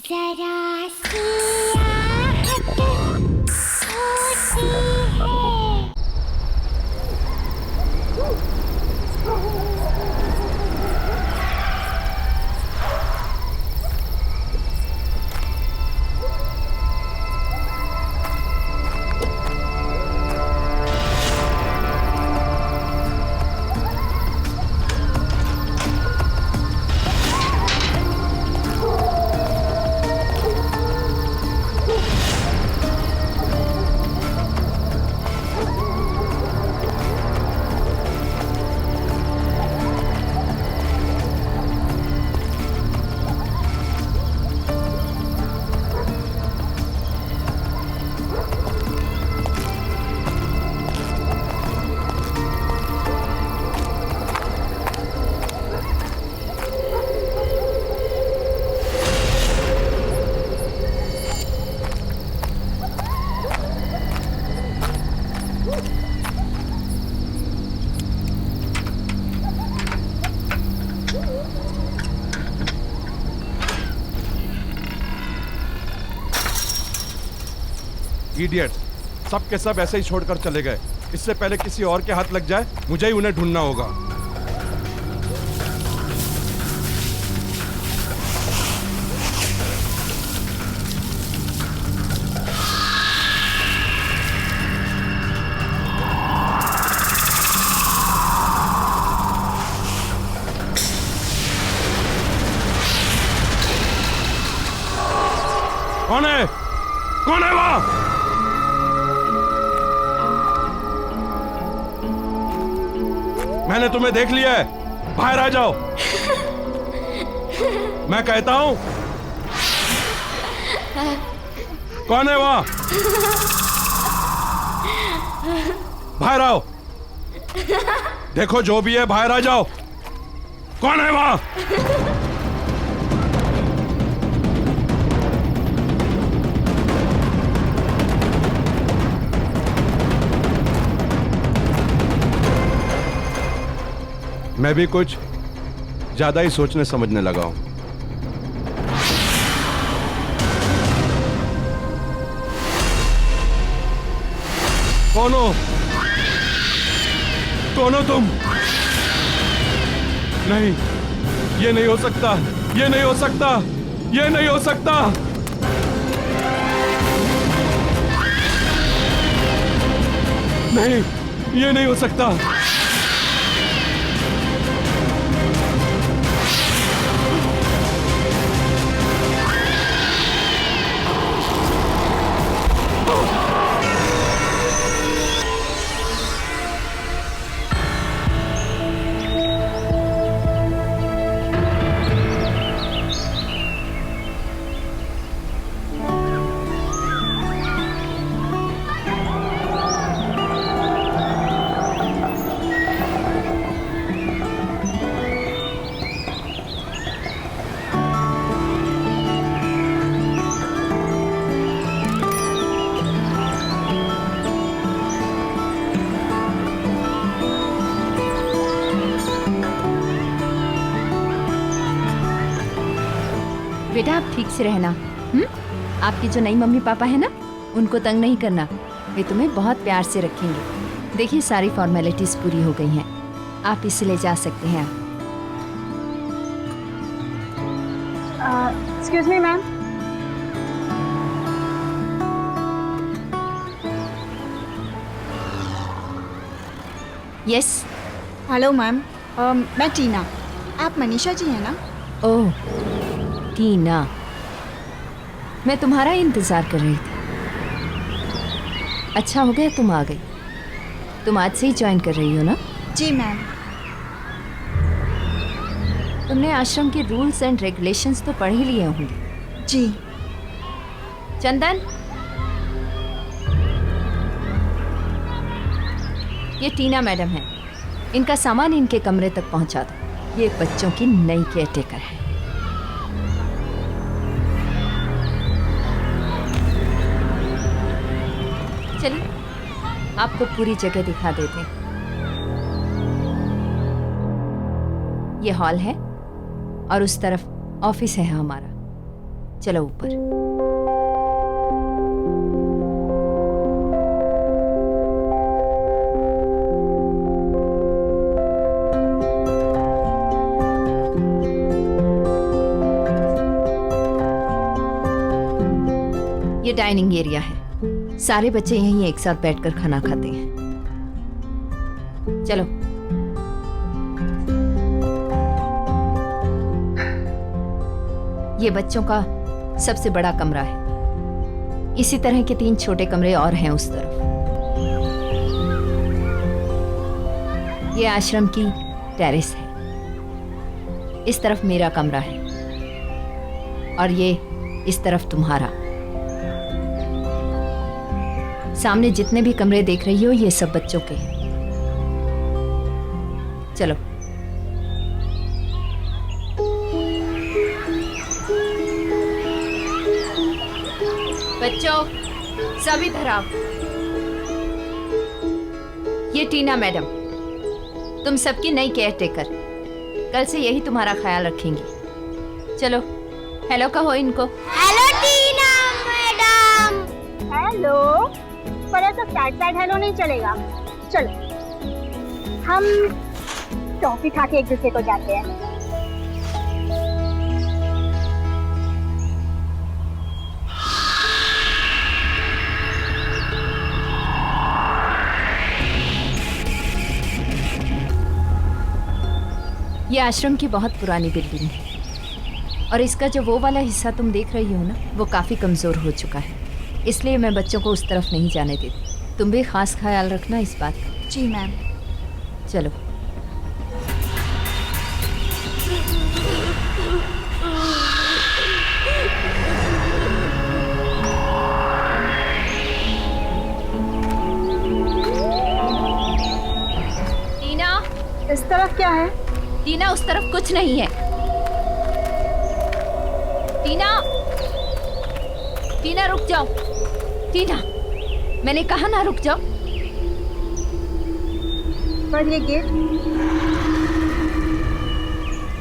जरा सी आहट होती है। इडियट, सब के सब ऐसे ही छोड़कर चले गए। इससे पहले किसी और के हाथ लग जाए, मुझे ही उन्हें ढूंढना होगा। कौन है? कौन है वहां? मैंने तुम्हें देख लिया है, बाहर आ जाओ। मैं कहता हूं, कौन है वहां? बाहर आओ। देखो जो भी है, बाहर आ जाओ। कौन है वहां? मैं भी कुछ ज्यादा ही सोचने समझने लगा हूं। कौन हो? कौन हो तुम? नहीं, ये नहीं हो सकता, ये नहीं हो सकता, ये नहीं हो सकता। नहीं, ये नहीं हो सकता। बेटा आप ठीक से रहना। आपकी जो नई मम्मी पापा है ना, उनको तंग नहीं करना। वे तुम्हें बहुत प्यार से रखेंगे। देखिए सारी फॉर्मेलिटीज पूरी हो गई हैं, आप इसे ले जा सकते हैं। Excuse me ma'am. Yes. Hello ma'am, मैं टीना। आप मनीषा जी हैं ना? ओह टीना, मैं तुम्हारा इंतजार कर रही थी। अच्छा हो गया तुम आ गई। तुम आज से ही ज्वाइन कर रही हो ना? जी मैम। तुमने आश्रम के रूल्स एंड रेगुलेशंस तो पढ़ ही लिए होंगे। जी। चंदन, ये टीना मैडम है। इनका सामान इनके कमरे तक पहुंचा दो। ये बच्चों की नई केयरटेकर है। चलिए आपको पूरी जगह दिखा देते हैं। ये हॉल है और उस तरफ ऑफिस है हमारा। चलो ऊपर। ये डाइनिंग एरिया है, सारे बच्चे यहीं एक साथ बैठकर खाना खाते हैं। चलो। ये बच्चों का सबसे बड़ा कमरा है। इसी तरह के 3 छोटे कमरे और हैं उस तरफ। ये आश्रम की टेरेस है। इस तरफ मेरा कमरा है और ये इस तरफ तुम्हारा। सामने जितने भी कमरे देख रही हो ये सब बच्चों के हैं। चलो। बच्चों सब इधर आओ। ये टीना मैडम, तुम सबकी नई केयर टेकर। कल से यही तुम्हारा ख्याल रखेंगी। चलो हेलो कहो इनको। हेलो टीना मैडम। हेलो, पर ऐसा साइड हेलो नहीं चलेगा। चलो हम टॉफी खा के एक दूसरे को जाते हैं। ये आश्रम की बहुत पुरानी बिल्डिंग है और इसका जो वो वाला हिस्सा तुम देख रही हो ना, वो काफ़ी कमज़ोर हो चुका है। इसलिए मैं बच्चों को उस तरफ नहीं जाने देती। तुम भी खास ख्याल रखना इस बात का। जी मैम। चलो। टीना, इस तरफ क्या है? टीना उस तरफ कुछ नहीं है। टीना, टीना रुक जाओ। टीना, मैंने कहा ना रुक जाओ। पर ये गेट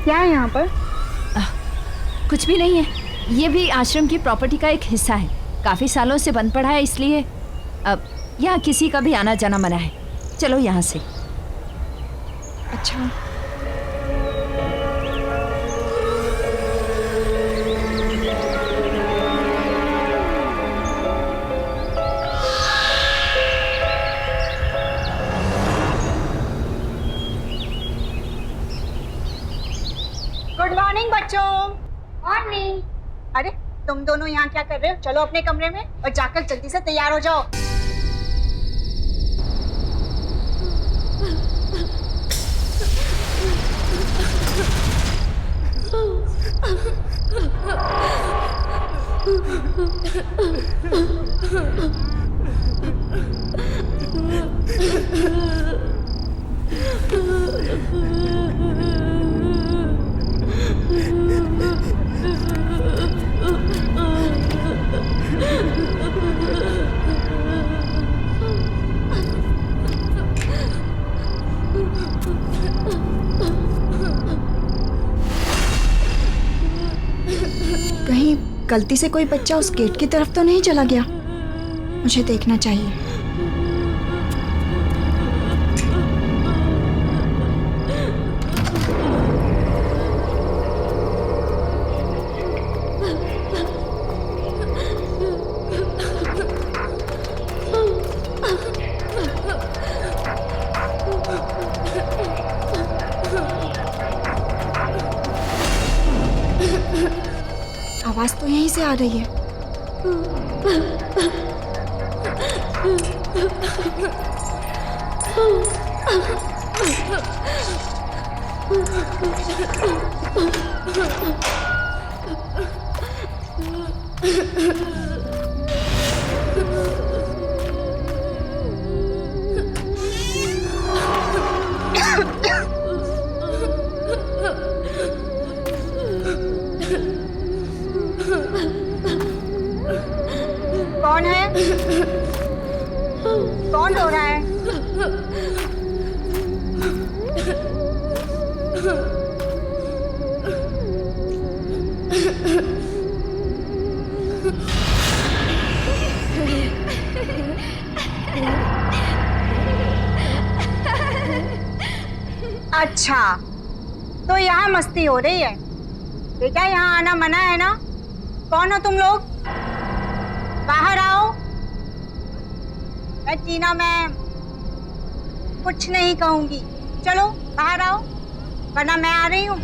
क्या है यहाँ पर? कुछ भी नहीं है। ये भी आश्रम की प्रॉपर्टी का एक हिस्सा है। काफी सालों से बंद पड़ा है, इसलिए अब यहाँ किसी का भी आना जाना मना है। चलो यहाँ से। अच्छा। गुड मॉर्निंग बच्चों। मॉर्निंग। अरे तुम दोनों यहाँ क्या कर रहे हो? चलो अपने कमरे में और जाकर जल्दी से तैयार हो जाओ। कहीं गलती से कोई बच्चा उस गेट की तरफ तो नहीं चला गया? मुझे देखना चाहिए। आवाज तो यहीं से आ रही है। कौन है? कौन रो रहा है? अच्छा, तो यहाँ मस्ती हो रही है। बेटा यहाँ आना मना है ना? कौन हो तुम लोग? बाहर आओ। मैं टीना मैम कुछ नहीं कहूंगी। चलो बाहर आओ, वरना मैं आ रही हूँ।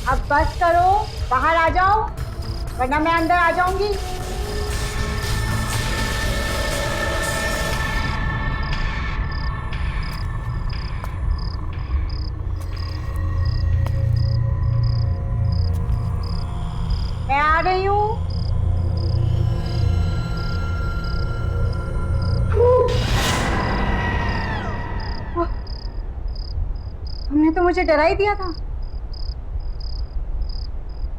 अब बस करो, बाहर आ जाओ, वरना मैं अंदर आ जाऊंगी। मैं आ रही हूँ। तुमने तो मुझे डरा ही दिया था।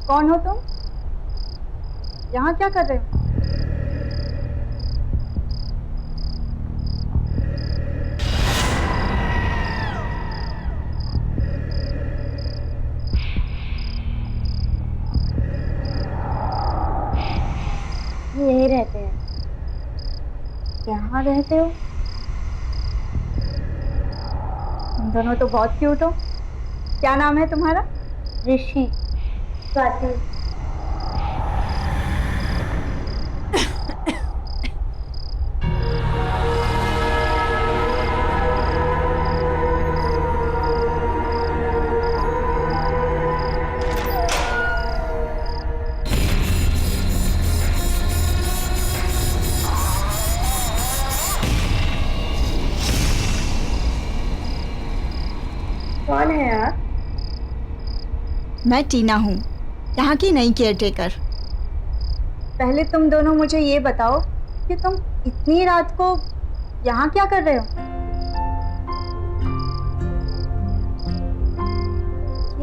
कौन हो तुम? यहाँ क्या कर रहे हो? यहीं रहते हैं। यहाँ रहते हो? तुम दोनों तो बहुत क्यूट हो। क्या नाम है तुम्हारा? ऋषि। स्वाति। कौन है आप? मैं टीना हूँ, यहाँ की नई केयरटेकर। पहले तुम दोनों मुझे ये बताओ कि तुम इतनी रात को यहाँ क्या कर रहे हो?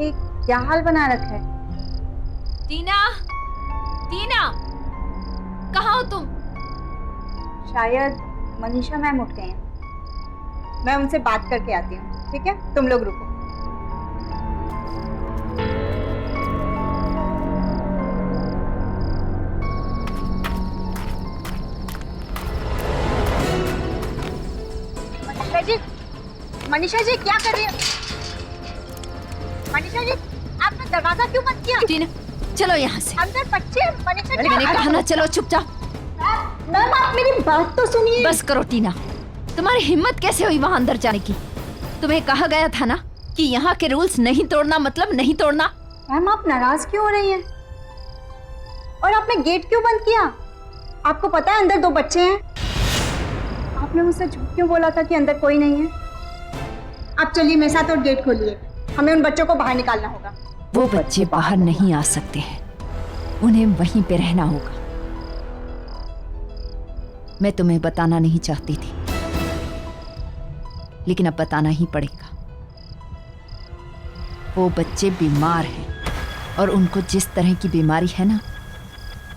ये क्या हाल बना रखा है? टीना, टीना, कहाँ हो तुम? शायद मनीषा मैम उठ गए हैं। मैं उनसे बात करके आती हूँ, ठीक है? तुम लोग रुको। मनीषा जी क्या कर रही है? मनीषा जी आपने दरवाजा क्यों बंद किया? टीना, चलो यहाँ से। अंदर बच्चे। मनीषा जी मैंने कहा ना, चलो चुपचाप। मैम आप मेरी बात तो सुनिए। बस करो टीना, तुम्हारी हिम्मत कैसे हुई वहां अंदर जाने की? तुम्हें कहा गया था ना कि यहाँ के रूल्स नहीं तोड़ना मतलब नहीं तोड़ना। मैम आप नाराज क्यों हो रही हैं? और आपने गेट क्यों बंद किया? आपको पता है अंदर 2 बच्चे हैं। आपने मुझसे झूठ क्यों बोला था कि अंदर कोई नहीं है? आप चलिए मेरे साथ और गेट खोलिए। हमें उन बच्चों को बाहर निकालना होगा। वो बच्चे बाहर नहीं आ सकते हैं, उन्हें वहीं पे रहना होगा। मैं तुम्हें बताना नहीं चाहती थी, लेकिन अब बताना ही पड़ेगा। वो बच्चे बीमार हैं और उनको जिस तरह की बीमारी है ना,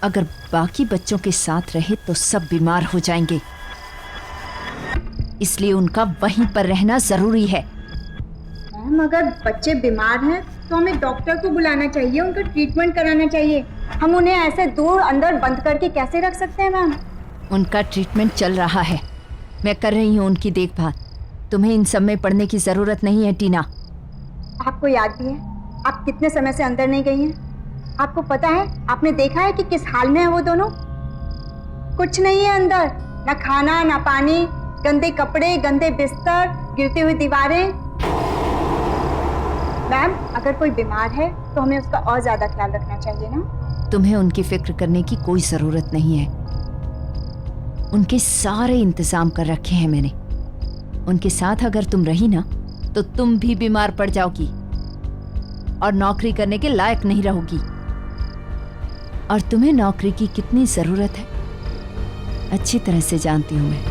अगर बाकी बच्चों के साथ रहे तो सब बीमार हो जाएंगे। इसलिए उनका वहीं पर रहना जरूरी है। मैम अगर बच्चे बीमार हैं तो हमें डॉक्टर को बुलाना चाहिए, उनका ट्रीटमेंट कराना चाहिए। हम उन्हें ऐसे दूर अंदर बंद करके कैसे रख सकते हैं मैम? उनका ट्रीटमेंट चल रहा है, मैं कर रही हूँ उनकी देखभाल। तुम्हें इन सब में पड़ने की जरूरत नहीं है टीना। आपको याद भी है आप कितने समय से अंदर नहीं गई हैं? आपको पता है, आपने देखा है कि किस हाल में है वो दोनों? कुछ नहीं है अंदर, ना खाना ना पानी, गंदे कपड़े, गंदे बिस्तर, गिरती हुई दीवारें। मैम अगर कोई बीमार है तो हमें उसका और ज्यादा ख्याल रखना चाहिए ना? तुम्हें उनकी फिक्र करने की कोई जरूरत नहीं है। उनके सारे इंतजाम कर रखे हैं मैंने। उनके साथ अगर तुम रही ना तो तुम भी बीमार पड़ जाओगी। और नौकरी करने के लायक नहीं रहोगी। और तुम्हें नौकरी की कितनी जरूरत है अच्छी तरह से जानती हूँ मैं।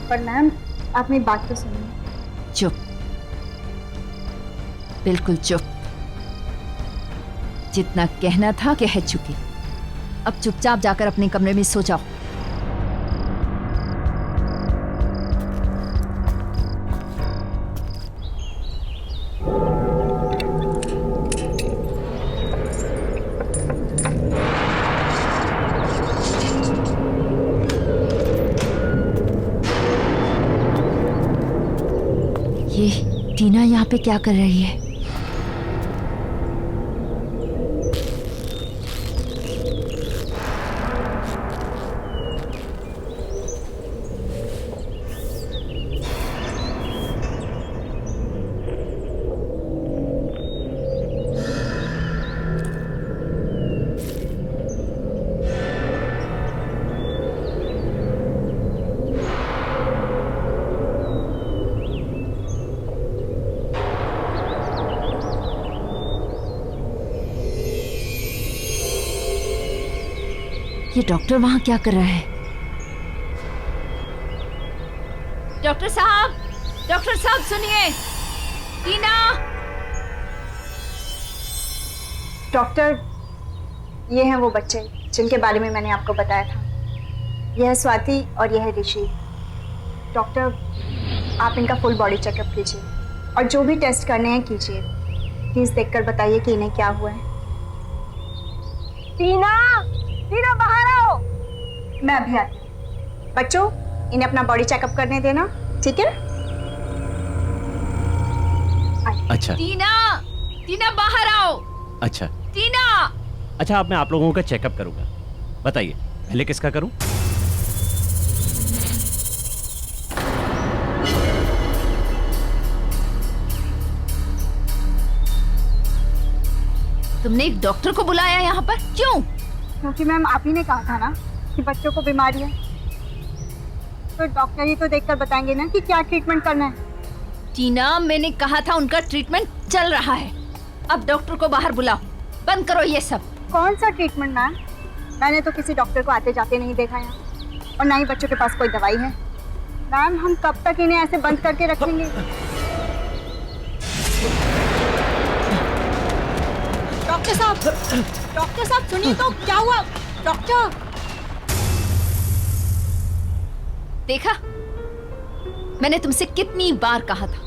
पर मैम, आप मेरी बात तो सुनिए। चुप, बिल्कुल चुप। जितना कहना था कह चुकी। अब चुपचाप जाकर अपने कमरे में सो जाओ। ये टीना यहाँ पे क्या कर रही है? ये डॉक्टर वहां क्या कर रहा है? डॉक्टर साहब सुनिए। टीना। डॉक्टर, ये हैं वो बच्चे जिनके बारे में मैंने आपको बताया था। यह है स्वाति और यह है ऋषि। डॉक्टर, आप इनका फुल बॉडी चेकअप कीजिए और जो भी टेस्ट करने हैं कीजिए। प्लीज देखकर बताइए कि इन्हें क्या हुआ है। टीना, टीना बाहर आओ। मैं अभी आती हूँ। बच्चों, इन्हें अपना बॉडी चेकअप करने देना, ठीक है? अच्छा टीना बाहर आओ। अच्छा टीना। अच्छा, अब मैं आप लोगों का चेकअप करूंगा। बताइए पहले किसका करूं? तुमने एक डॉक्टर को बुलाया यहाँ पर, क्यों? क्योंकि मैम आप ही ने कहा था ना कि बच्चों को बीमारी है, तो डॉक्टर ही तो देखकर बताएंगे ना कि क्या ट्रीटमेंट करना है। टीना, मैंने कहा था उनका ट्रीटमेंट चल रहा है। अब डॉक्टर को बाहर बुलाओ, बंद करो ये सब। कौन सा ट्रीटमेंट मैम? मैंने तो किसी डॉक्टर को आते जाते नहीं देखा यहाँ, और ना ही बच्चों के पास कोई दवाई है। मैम, हम कब तक इन्हें ऐसे बंद करके रखेंगे? डॉक्टर साहब सुनिए तो, क्या हुआ? डॉक्टर। देखा, मैंने तुमसे कितनी बार कहा था,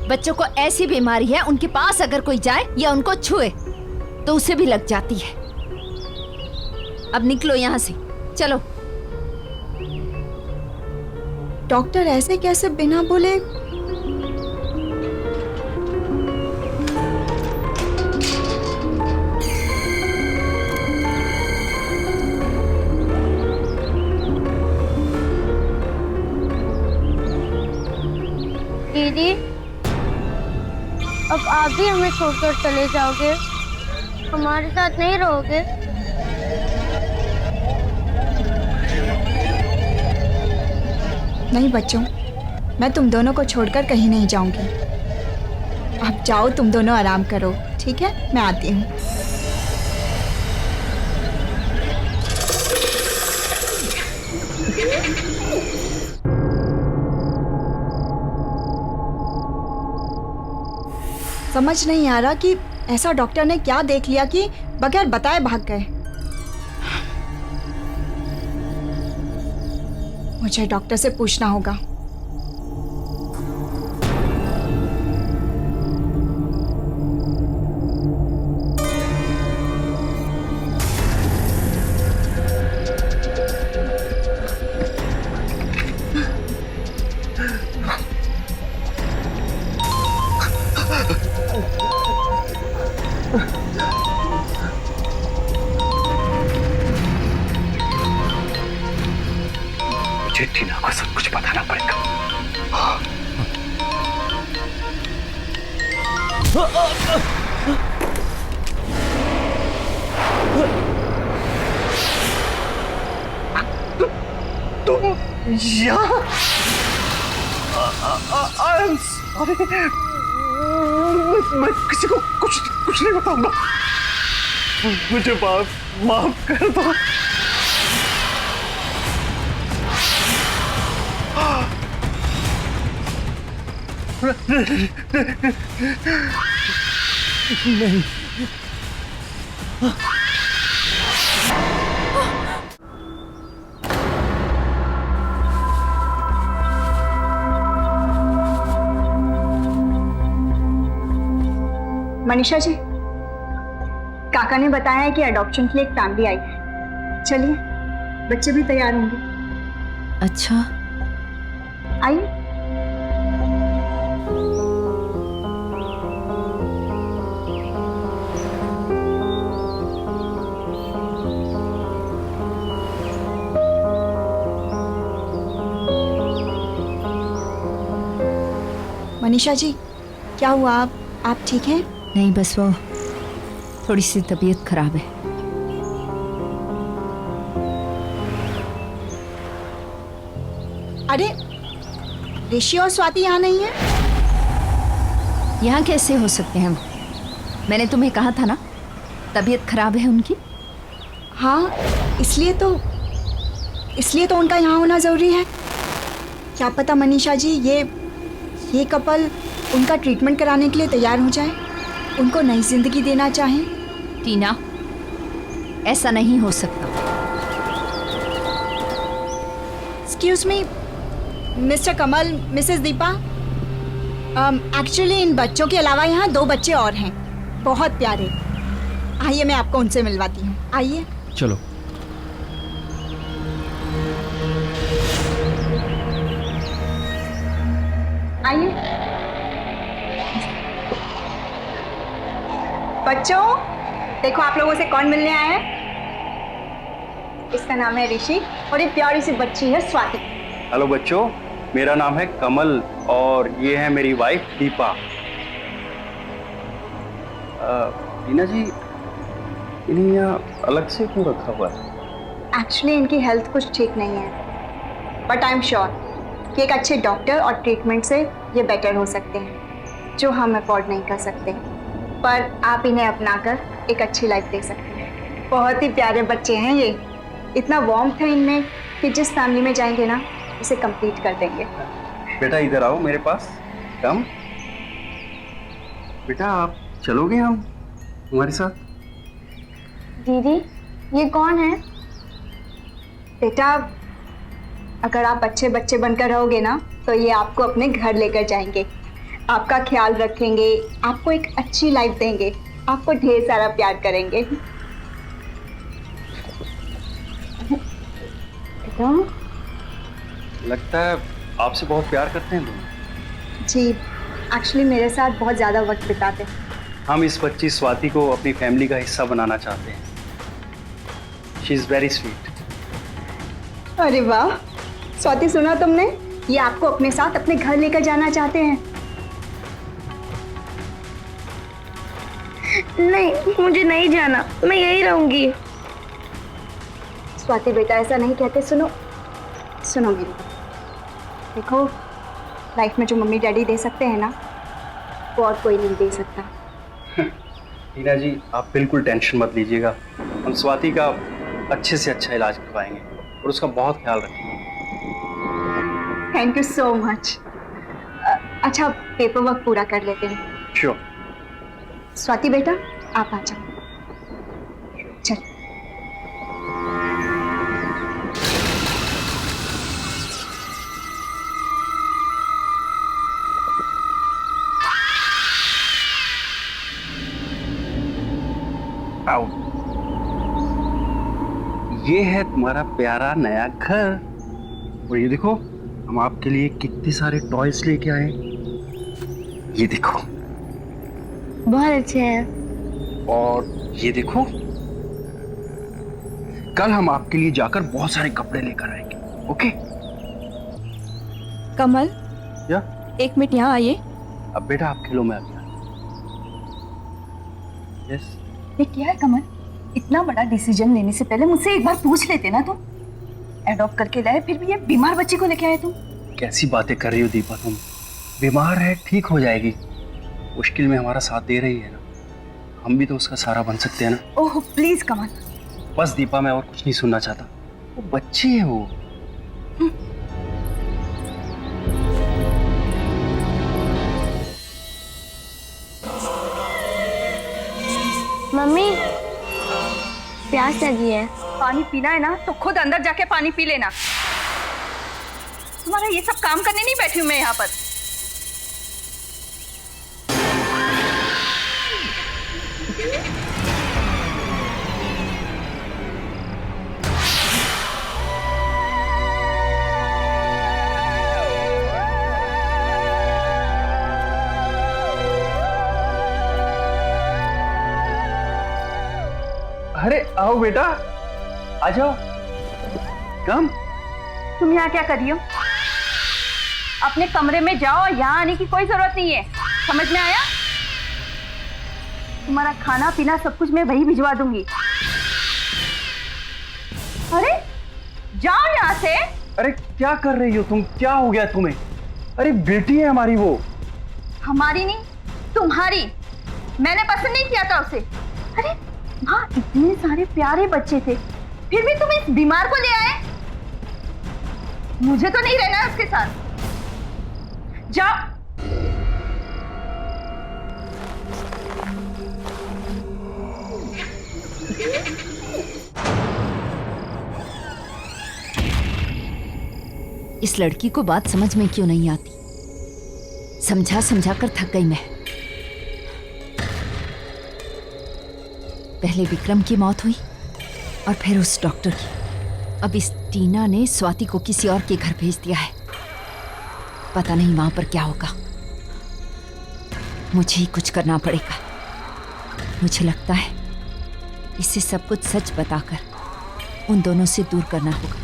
बच्चों को ऐसी बीमारी है उनके पास अगर कोई जाए या उनको छुए तो उसे भी लग जाती है। अब निकलो यहाँ से, चलो। डॉक्टर ऐसे कैसे बिना बोले? दीदी, अब आप भी हमें छोड़कर चले जाओगे? हमारे साथ नहीं रहोगे? नहीं बच्चों, मैं तुम दोनों को छोड़कर कहीं नहीं जाऊंगी। आप जाओ, तुम दोनों आराम करो, ठीक है? मैं आती हूँ। समझ नहीं आ रहा कि ऐसा डॉक्टर ने क्या देख लिया कि बगैर बताए भाग गए। मुझे डॉक्टर से पूछना होगा। मुझे टीना को सब कुछ बताना पड़ेगा। तो यहाँ आई एम सॉरी मैं किसी को कुछ नहीं बताऊंगा। मुझे माफ कर दो। नहीं। मनीषा जी, काका ने बताया है कि अडॉप्शन के लिए एक फैमिली आई है। चलिए, बच्चे भी तैयार होंगे। अच्छा, आइए। मनीषा जी, क्या हुआ? आप ठीक हैं? नहीं, बस वो थोड़ी सी तबीयत खराब है। अरे, ऋषि और स्वाति यहाँ नहीं है? यहाँ कैसे हो सकते हैं? मैंने तुम्हें कहा था ना, तबीयत खराब है उनकी। हाँ, इसलिए तो उनका यहाँ होना ज़रूरी है। क्या पता मनीषा जी, ये कपल उनका ट्रीटमेंट कराने के लिए तैयार हो जाए, उनको नई जिंदगी देना चाहें। टीना, ऐसा नहीं हो सकता। Excuse me, mister Kamal, Mrs Deepa, actually in बच्चों के अलावा यहाँ 2 बच्चे और हैं, बहुत प्यारे। आइए, मैं आपको उनसे मिलवाती हूँ। आइए। चलो। आइए। बच्चों, देखो आप लोगों से कौन मिलने आया है। इसका नाम है ऋषि और ये प्यारी सी बच्ची है स्वाति। हेलो बच्चों, मेरा नाम है कमल और ये है मेरी वाइफ दीपा। टीना जी, इन्हें यहाँ अलग से क्यों रखा हुआ है? एक्चुअली इनकी हेल्थ कुछ ठीक नहीं है, बट आई एम श्योर कि एक अच्छे डॉक्टर और ट्रीटमेंट से ये बेटर हो सकते हैं, जो हम अफोर्ड नहीं कर सकते। पर आप इन्हें अपनाकर एक अच्छी लाइफ दे सकते हैं। बहुत ही प्यारे बच्चे हैं ये, इतना वार्मथ है इनमें कि जिस फैमिली में जाएंगे ना, उसे कंप्लीट कर देंगे। बेटा इधर आओ मेरे पास, कम। बेटा आप चलोगे हम हमारे साथ? दीदी, ये कौन है? बेटा, अगर आप अच्छे बच्चे बनकर रहोगे ना, तो ये आपको अपने घर लेकर जाएंगे, आपका ख्याल रखेंगे, आपको एक अच्छी लाइफ देंगे, आपको ढेर सारा प्यार करेंगे। बेटा, लगता है आपसे बहुत प्यार करते हैं लोग। जी, एक्चुअली मेरे साथ बहुत ज़्यादा वक्त बिताते हैं। हम इस बच्ची स्वाति को अपनी फैमिली का हिस्सा बनाना चाहते हैं। She is very sweet. अरे वाह स्वाति, सुना तुमने? ये आपको अपने साथ अपने घर लेकर जाना चाहते हैं। नहीं, मुझे नहीं जाना, मैं यहीं रहूंगी। स्वाति बेटा, ऐसा नहीं कहते। सुनो सुनो मेरी बात। देखो, लाइफ में जो मम्मी डैडी दे सकते हैं ना, वो और कोई नहीं दे सकता। टीना जी, आप बिल्कुल टेंशन मत लीजिएगा। हम स्वाति का अच्छे से अच्छा इलाज करवाएंगे और उसका बहुत ख्याल रखेंगे। Thank you so much. अच्छा, पेपर वर्क पूरा कर लेते हैं। श्योर। स्वाति बेटा, आप आ जाओ। चल। आओ। ये है तुम्हारा प्यारा नया घर और ये देखो, हम आपके लिए कितने सारे टॉयज लेके आए। ये देखो, बहुत अच्छे हैं। और ये देखो, कल हम आपके लिए जाकर बहुत सारे कपड़े लेकर आएंगे। ओके? कमल, या 1 मिनट यहाँ आइए। अब बेटा आप खेलो, मैं आ गया। यस। ये क्या है कमल? इतना बड़ा डिसीजन लेने से पहले मुझसे एक बार पूछ लेते ना तुम। एडॉप्ट करके लाए, फिर भी ये बीमार बच्चे को लेके आए तुम। कैसी बातें कर रही हो दीपा तुम? बीमार है, ठीक हो जाएगी। मुश्किल में हमारा साथ दे रही है ना, हम भी तो उसका सहारा बन सकते हैं ना। ओह प्लीज कमल। बस दीपा, मैं और कुछ नहीं सुनना चाहता। वो बच्चे हैं वो। मम्मी प्यास लगी है। पानी पीना है ना तो खुद अंदर जाके पानी पी लेना। तुम्हारा ये सब काम करने नहीं बैठी हूं मैं यहाँ पर। अरे आओ बेटा, आ जाओ। कम। तुम यहाँ क्या कर रही हो? अपने कमरे में जाओ, यहाँ आने की कोई जरूरत नहीं है। समझ में आया? तुम्हारा खाना पीना सब कुछ मैं वही भिजवा दूंगी। अरे जाओ यहाँ से। अरे क्या कर रही हो तुम? क्या हो गया तुम्हें? अरे बेटी है हमारी वो। हमारी नहीं, तुम्हारी। मैंने पसंद नहीं किया था उसे। अरे वहाँ इतने सारे प्यारे बच्चे थे, फिर भी तुम इस बीमार को ले आए। मुझे तो नहीं रहना है उसके साथ। जाओ। इस लड़की को बात समझ में क्यों नहीं आती? समझा समझा कर थक गई मैं। पहले विक्रम की मौत हुई और फिर उस डॉक्टर की। अब इस टीना ने स्वाति को किसी और के घर भेज दिया है। पता नहीं वहां पर क्या होगा। मुझे ही कुछ करना पड़ेगा। मुझे लगता है इसे सब कुछ सच बताकर उन दोनों से दूर करना होगा।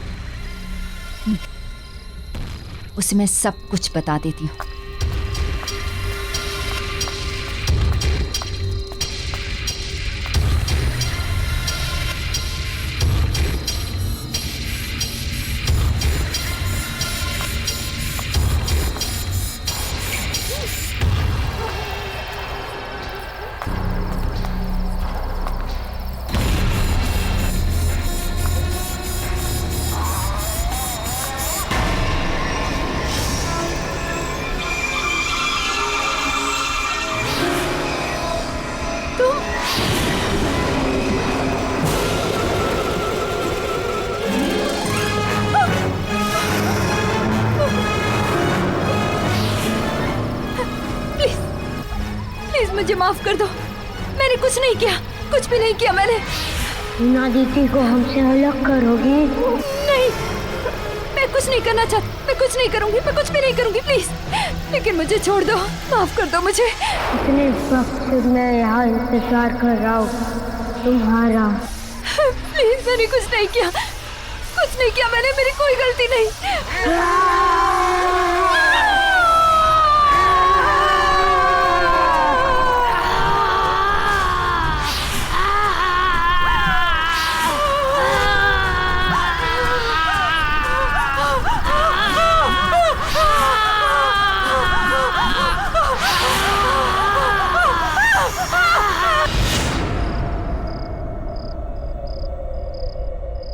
उसे मैं सब कुछ बता देती हूँ। मुझे माफ कर दो। मैंने कुछ नहीं किया, कुछ भी नहीं किया मैंने। ना दीदी को हमसे अलग करोगे? नहीं, मैं कुछ नहीं करना चाहती। मैं कुछ नहीं करूंगी, मैं कुछ भी नहीं करूंगी, प्लीज। लेकिन मुझे छोड़ दो, माफ कर दो मुझे। इतने वक्त से मैं यहाँ इंतजार कर रहा हूँ तुम्हारा। प्लीज, मैंने कुछ नहीं किया, कुछ नहीं किया मैंने। मेरी कोई गलती नहीं।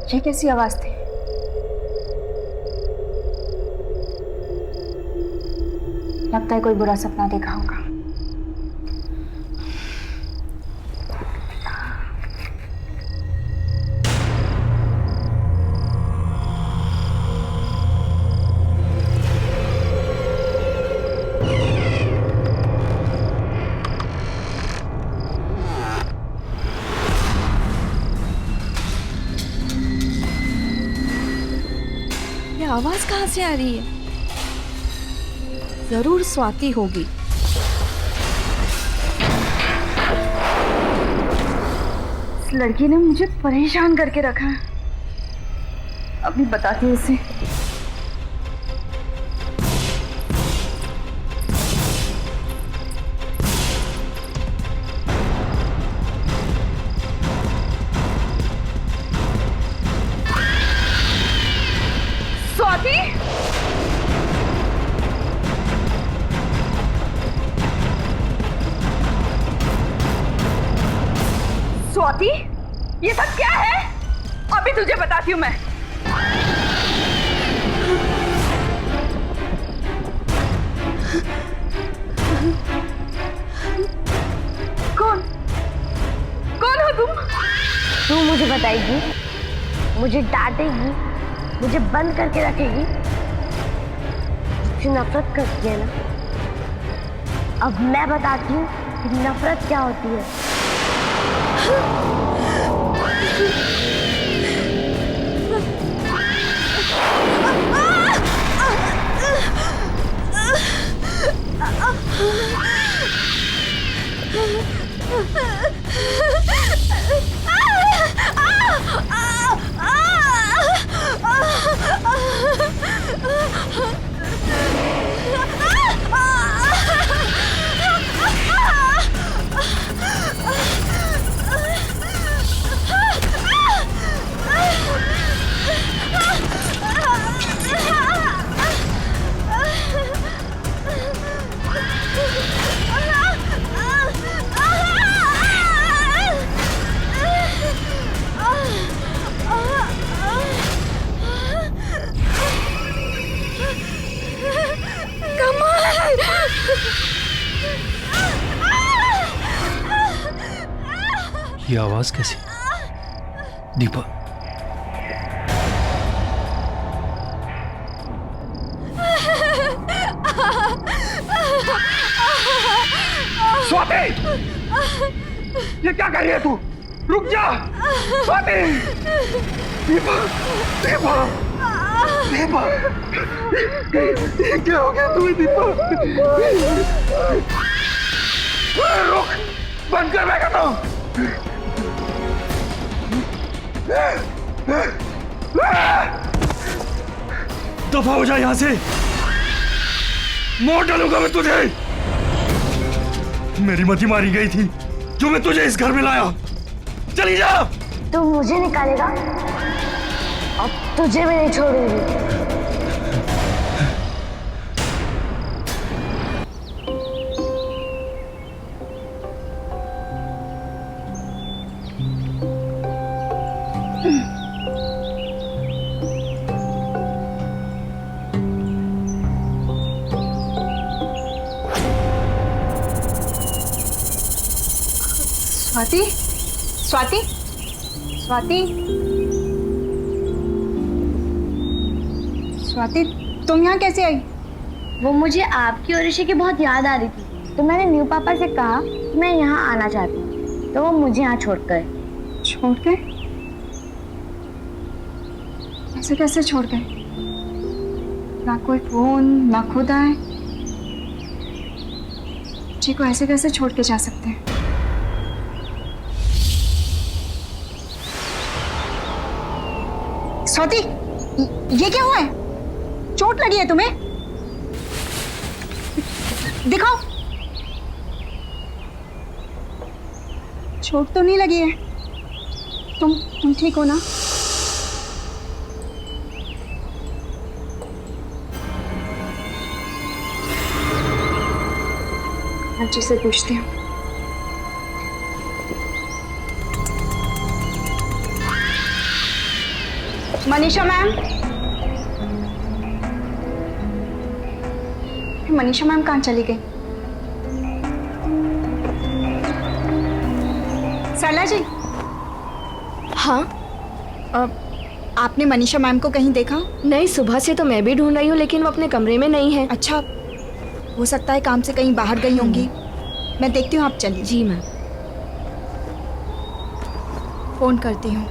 ये कैसी आवाज थी? लगता है कोई बुरा सपना देखा होगा। आवाज कहाँ से आ रही है? जरूर स्वाति होगी। इस लड़की ने मुझे परेशान करके रखा है। अभी बताती हूँ इसे। स्वाति, ये सब क्या है? अभी तुझे बताती हूँ मैं। कौन कौन हो तुम? तू मुझे बताएगी, मुझे डांटेगी, मुझे बंद करके रखेगी? मुझसे नफरत करती है ना? अब मैं बताती हूँ कि नफरत क्या होती है। ये आवाज कैसी? दीपा, स्वाति, ये क्या कर रही है तू? रुक जा स्वाति। दीपा, दीपा, दीपा, क्या हो गया तुम्हें दीपा? रुक, बंद कर, मैं कहता हूँ। दफा हो जा यहाँ से, मार डालूंगा मैं तुझे। मेरी मती मारी गई थी जो मैं तुझे इस घर में लाया। चली जा। तू मुझे निकालेगा, अब तुझे भी नहीं छोड़ूंगी। स्वाति, स्वाति, स्वाति, स्वाति, तुम यहाँ कैसे आई? वो मुझे आपकी और ऋषि की बहुत याद आ रही थी, तो मैंने न्यू पापा से कहा कि मैं यहाँ आना चाहती हूँ, तो वो मुझे यहाँ छोड़ गए। छोड़ गए? ऐसे कैसे छोड़ गए? ना कोई फोन, ना खुद आए। जी को ऐसे कैसे छोड़ के जा सकते हैं? स्वाति, ये क्या हुआ है? चोट लगी है तुम्हें? दिखाओ। चोट तो नहीं लगी है। तुम ठीक हो ना? आंटी से पूछती हूँ। मनीषा मैम, मनीषा मैम कहाँ चली गई? सरला जी। हाँ, आपने मनीषा मैम को कहीं देखा? नहीं, सुबह से तो मैं भी ढूंढ रही हूँ, लेकिन वो अपने कमरे में नहीं है। अच्छा, हो सकता है काम से कहीं बाहर गई होंगी। मैं देखती हूँ, आप चलिए। जी मैम। फोन करती हूँ।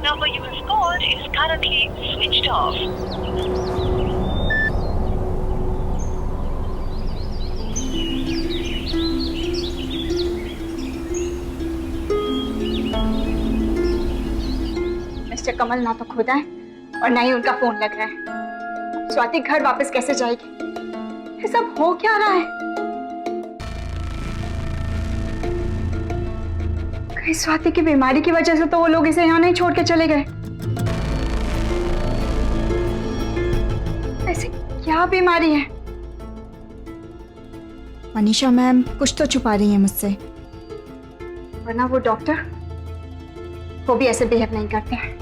Number you have called is currently switched off. Mister Kamal ना तो खुद आए और ना ही उनका फोन लग रहा है। स्वाति घर वापस कैसे जाएगी? ये सब हो क्या रहा है? कहीं स्वाति की बीमारी की वजह से तो वो लोग इसे यहाँ नहीं छोड़ के चले गए। ऐसी क्या बीमारी है मनीषा मैम कुछ तो छुपा रही हैं मुझसे। वरना वो डॉक्टर, वो भी ऐसे बिहेव नहीं करते हैं।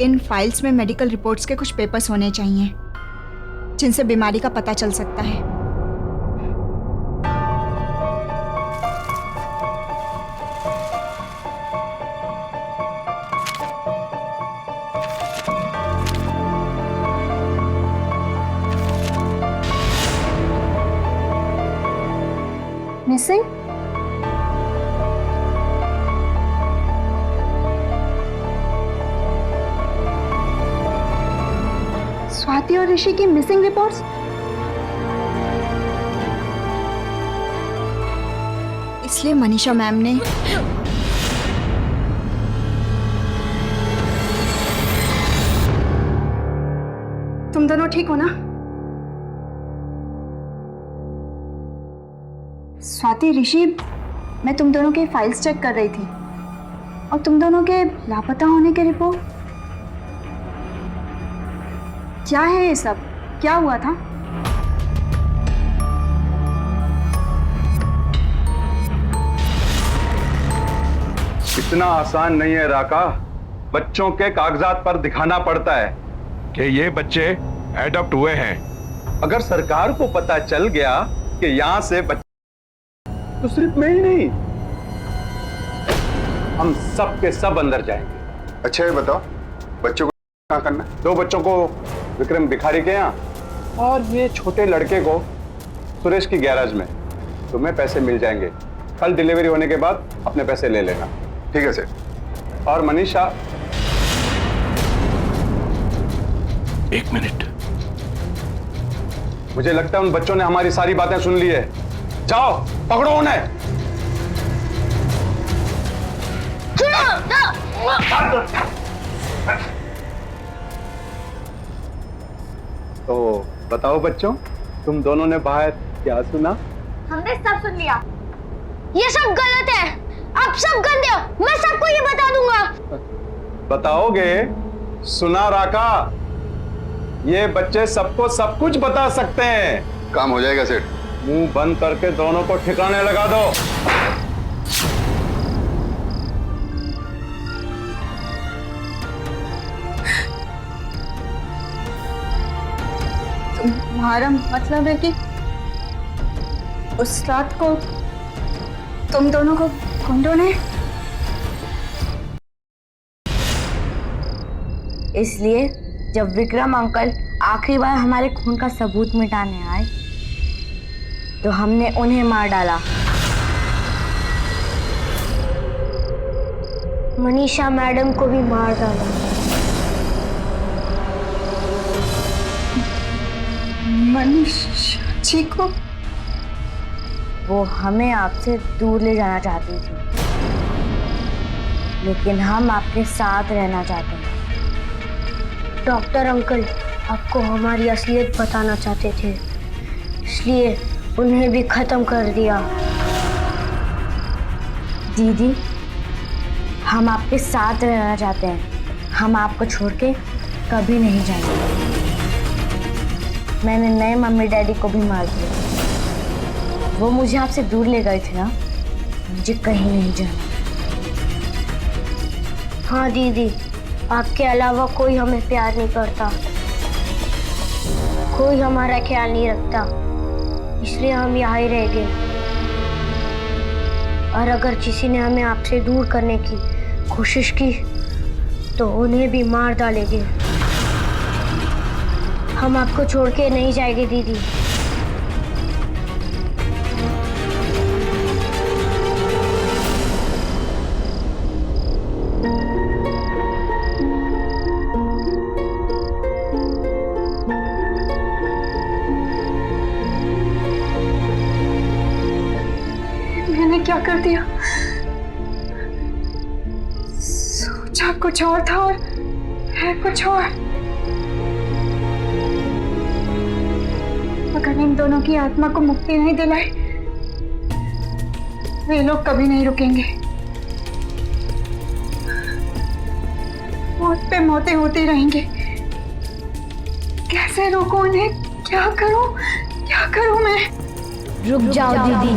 इन फाइल्स में मेडिकल रिपोर्ट्स के कुछ पेपर्स होने चाहिए जिनसे बीमारी का पता चल सकता है। मिसिंग? स्वाति और ऋषि की मिसिंग रिपोर्ट्स? इसलिए मनीषा मैम ने तुम दोनों ठीक हो ना? स्वाति, ऋषि, मैं तुम दोनों के फाइल्स चेक कर रही थी और तुम दोनों के लापता होने के रिपोर्ट। क्या है ये सब? क्या हुआ था? इतना आसान नहीं है राका। बच्चों के कागजात पर दिखाना पड़ता है कि ये बच्चे एडॉप्ट हुए हैं। अगर सरकार को पता चल गया कि यहाँ से बच्चे, तो सिर्फ मैं ही नहीं, हम सब के सब अंदर जाएंगे। अच्छा ये बताओ, बच्चों को क्या करना है? 2 बच्चों को विक्रम भिखारी के यहाँ और ये छोटे लड़के को सुरेश की गैराज में। तुम्हें पैसे मिल जाएंगे। कल डिलीवरी होने के बाद अपने पैसे ले लेना। ठीक है सर। और मनीषा, 1 मिनट, मुझे लगता है उन बच्चों ने हमारी सारी बातें सुन ली है। जाओ पकड़ो उन्हें। तो बताओ बच्चों, तुम दोनों ने बाहर क्या सुना? हमने सब सुन लिया। ये सब गलत है, आप सब गंदे हो, मैं सबको ये बता दूंगा। बताओगे? सुना राका, ये बच्चे सबको सब कुछ बता सकते हैं। काम हो जाएगा सेठ। मुंह बंद करके दोनों को ठिकाने लगा दो। तुम्हारा मतलब है कि उस रात को तुम दोनों को गुंडों ने? इसलिए जब विक्रम अंकल आखिरी बार हमारे खून का सबूत मिटाने आए तो हमने उन्हें मार डाला। मनीषा मैडम को भी मार डाला। मनीषा जी को? वो हमें आपसे दूर ले जाना चाहती थी, लेकिन हम आपके साथ रहना चाहते हैं। डॉक्टर अंकल आपको हमारी असलियत बताना चाहते थे, इसलिए उन्हें भी खत्म कर दिया। दीदी, हम आपके साथ रहना चाहते हैं, हम आपको छोड़ के कभी नहीं जाएंगे। मैंने नए मम्मी डैडी को भी मार दिया। वो मुझे आपसे दूर ले गए थे ना, मुझे कहीं नहीं जाना। हाँ दीदी, आपके अलावा कोई हमें प्यार नहीं करता, कोई हमारा ख्याल नहीं रखता, इसलिए हम यहाँ ही रह गए। और अगर किसी ने हमें आपसे दूर करने की कोशिश की तो उन्हें भी मार डालेंगे। हम आपको छोड़ के नहीं जाएंगे दीदी। मैंने क्या कर दिया? सोचा कुछ और था और है कुछ और। अगर इन दोनों की आत्मा को मुक्ति नहीं दिलाई, वे लोग कभी नहीं रुकेंगे। मौत पे मौतें होती रहेंगे। कैसे रोको उन्हें, क्या करूं मैं? रुक जाओ दीदी।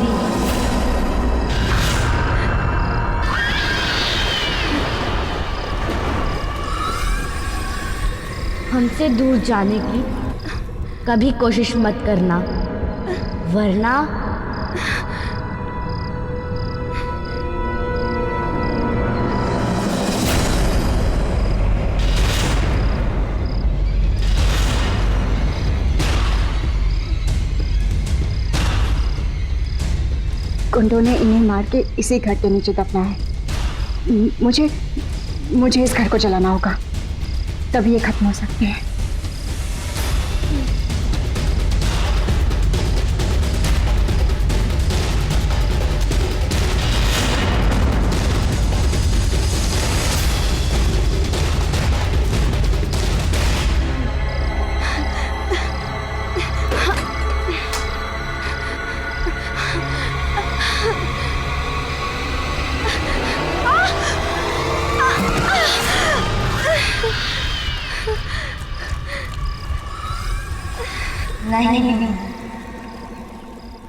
हमसे दूर जाने की कभी कोशिश मत करना, वरना गुंडों ने इन्हें मार के इसी घर के नीचे दफना है। मुझे इस घर को जलाना होगा, तभी ये खत्म हो सकते हैं। नहीं दीदी,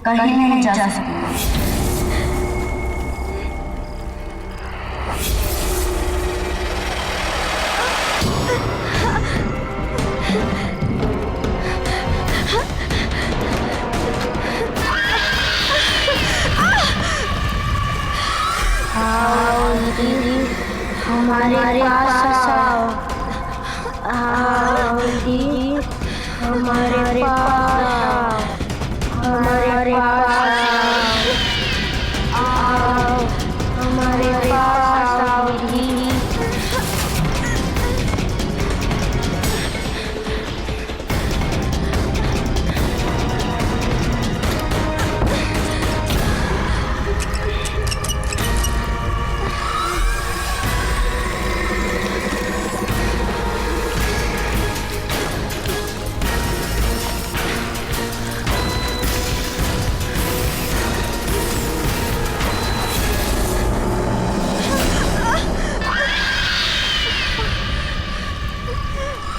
कहीं नहीं जा सकते। आओ दीदी, हमारे पास आओ। आओ दीदी, हमारे पास, हमारे पास आओ, हमारे पास आओ दीदी।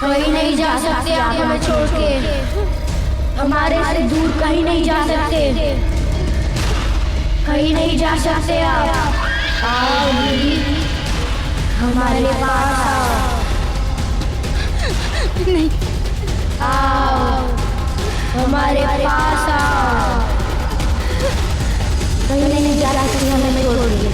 कहीं नहीं जा सकते आप हमें छोड़ के, हमारे से दूर कहीं नहीं जा सकते, कहीं नहीं जा सकते आप। आओ दीदी, हमारे पास आओ। नहीं, आओ, हमारे पास आओ। कहीं नहीं जा सकते हमें छोड़ के।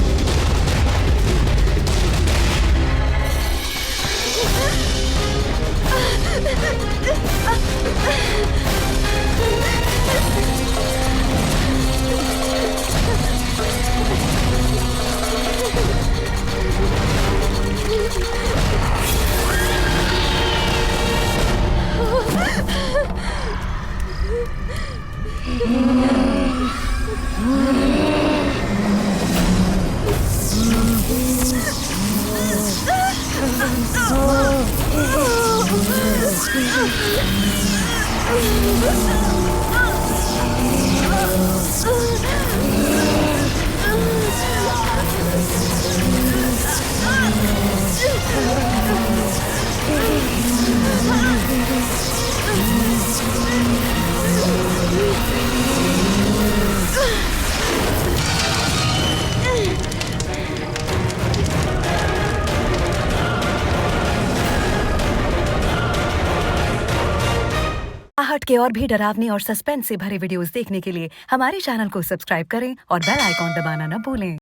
आहट के और भी डरावनी और सस्पेंस से भरे वीडियोस देखने के लिए हमारे चैनल को सब्सक्राइब करें और बेल आइकॉन दबाना न भूलें।